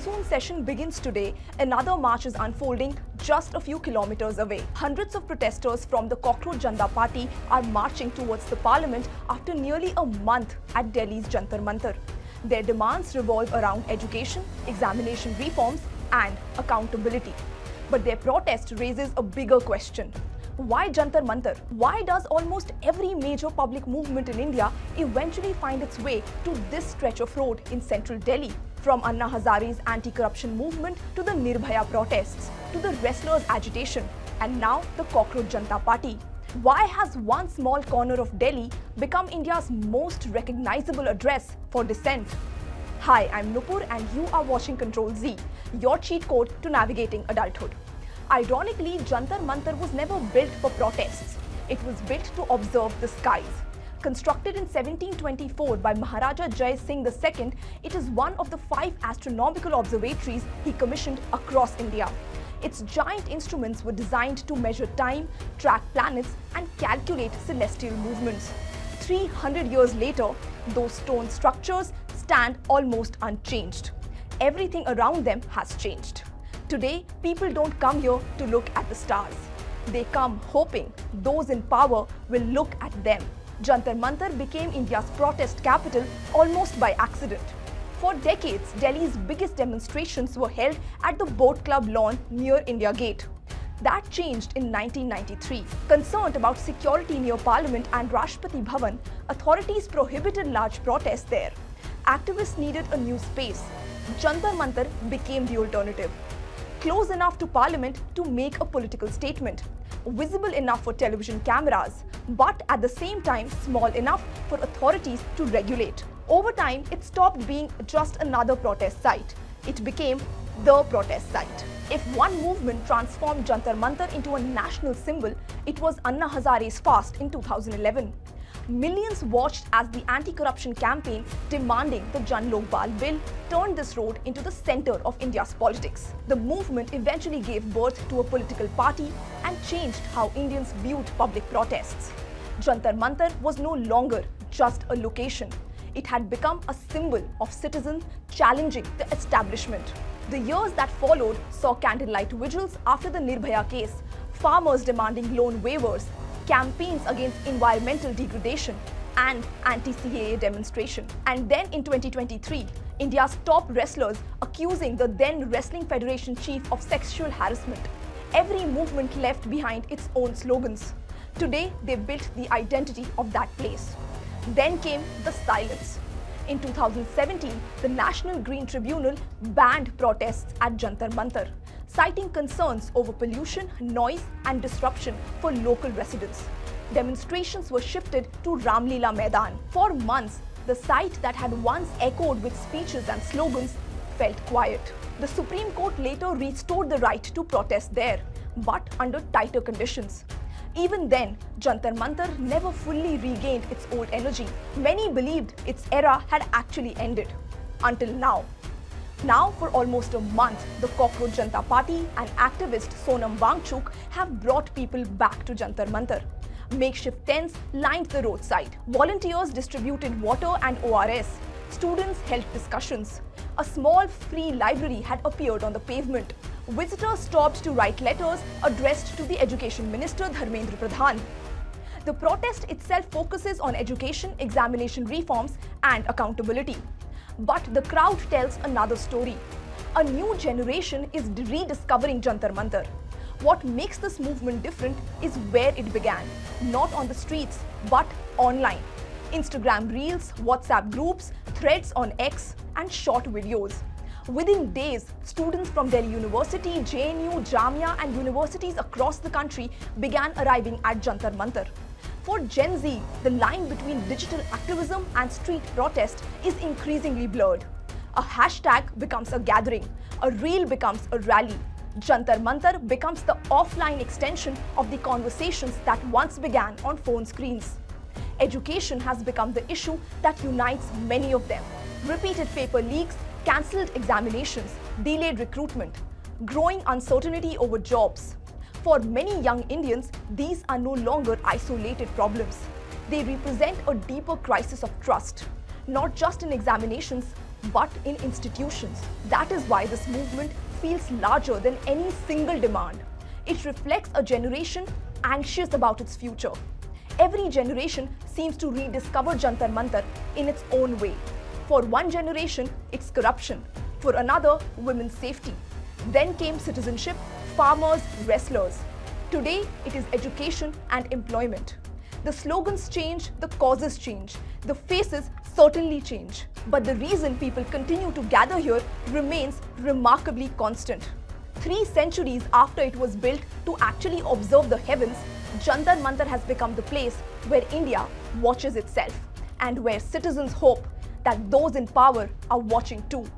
monsoon session begins today, another march is unfolding just a few kilometers away. Hundreds of protesters from the Cockroach Janta Party are marching towards the parliament after nearly a month at Delhi's Jantar Mantar. Their demands revolve around education, examination reforms and accountability. But their protest raises a bigger question. Why Jantar Mantar? Why does almost every major public movement in India eventually find its way to this stretch of road in central Delhi? From Anna Hazare's anti-corruption movement to the Nirbhaya protests, to the wrestlers' agitation, and now the Cockroach Janta Party. Why has one small corner of Delhi become India's most recognizable address for dissent? Hi, I'm Nupur and you are watching Control Z, your cheat code to navigating adulthood. Ironically, Jantar Mantar was never built for protests. It was built to observe the skies. Constructed in 1724 by Maharaja Jai Singh II, it is one of the 5 astronomical observatories he commissioned across India. Its giant instruments were designed to measure time, track planets and calculate celestial movements. 300 years later, those stone structures stand almost unchanged. Everything around them has changed. Today, people don't come here to look at the stars. They come hoping those in power will look at them. Jantar Mantar became India's protest capital almost by accident. For decades, Delhi's biggest demonstrations were held at the Boat Club lawn near India Gate. That changed in 1993. Concerned about security near Parliament and Rashtrapati Bhavan, authorities prohibited large protests there. Activists needed a new space. Jantar Mantar became the alternative. Close enough to Parliament to make a political statement, visible enough for television cameras, but at the same time small enough for authorities to regulate. Over time, it stopped being just another protest site. It became the protest site. If one movement transformed Jantar Mantar into a national symbol, it was Anna Hazare's fast in 2011. Millions watched as the anti-corruption campaign demanding the Jan Lok Bal bill turned this road into the center of India's politics. The movement eventually gave birth to a political party and changed how Indians viewed public protests. Jantar Mantar was no longer just a location. It had become a symbol of citizens challenging the establishment. The years that followed saw candlelight vigils after the Nirbhaya case, farmers demanding loan waivers, campaigns against environmental degradation and anti-CAA demonstration. And then in 2023, India's top wrestlers accusing the then Wrestling Federation chief of sexual harassment. Every movement left behind its own slogans. Today, they built the identity of that place. Then came the silence. In 2017, the National Green Tribunal banned protests at Jantar Mantar, citing concerns over pollution, noise and disruption for local residents. Demonstrations were shifted to Ramlila Maidan. For months, the site that had once echoed with speeches and slogans felt quiet. The Supreme Court later restored the right to protest there, but under tighter conditions. Even then, Jantar Mantar never fully regained its old energy. Many believed its era had actually ended. Until now. Now, for almost a month, the Cockroach Janta Party and activist Sonam Wangchuk have brought people back to Jantar Mantar. Makeshift tents lined the roadside. Volunteers distributed water and ORS. Students held discussions. A small free library had appeared on the pavement. Visitors stopped to write letters addressed to the Education Minister Dharmendra Pradhan. The protest itself focuses on education, examination reforms and accountability. But the crowd tells another story. A new generation is rediscovering Jantar Mantar. What makes this movement different is where it began, not on the streets, but online. Instagram Reels, WhatsApp groups, threads on X, and short videos. Within days, students from Delhi University, JNU, Jamia, and universities across the country began arriving at Jantar Mantar. For Gen Z, the line between digital activism and street protest is increasingly blurred. A hashtag becomes a gathering, a reel becomes a rally. Jantar Mantar becomes the offline extension of the conversations that once began on phone screens. Education has become the issue that unites many of them. Repeated paper leaks, cancelled examinations, delayed recruitment, growing uncertainty over jobs. For many young Indians, these are no longer isolated problems. They represent a deeper crisis of trust, not just in examinations, but in institutions. That is why this movement feels larger than any single demand. It reflects a generation anxious about its future. Every generation seems to rediscover Jantar Mantar in its own way. For one generation, it's corruption. For another, women's safety. Then came citizenship, farmers, wrestlers. Today, it is education and employment. The slogans change, the causes change, the faces certainly change. But the reason people continue to gather here remains remarkably constant. 3 centuries after it was built to actually observe the heavens, Jantar Mantar has become the place where India watches itself and where citizens hope that those in power are watching too.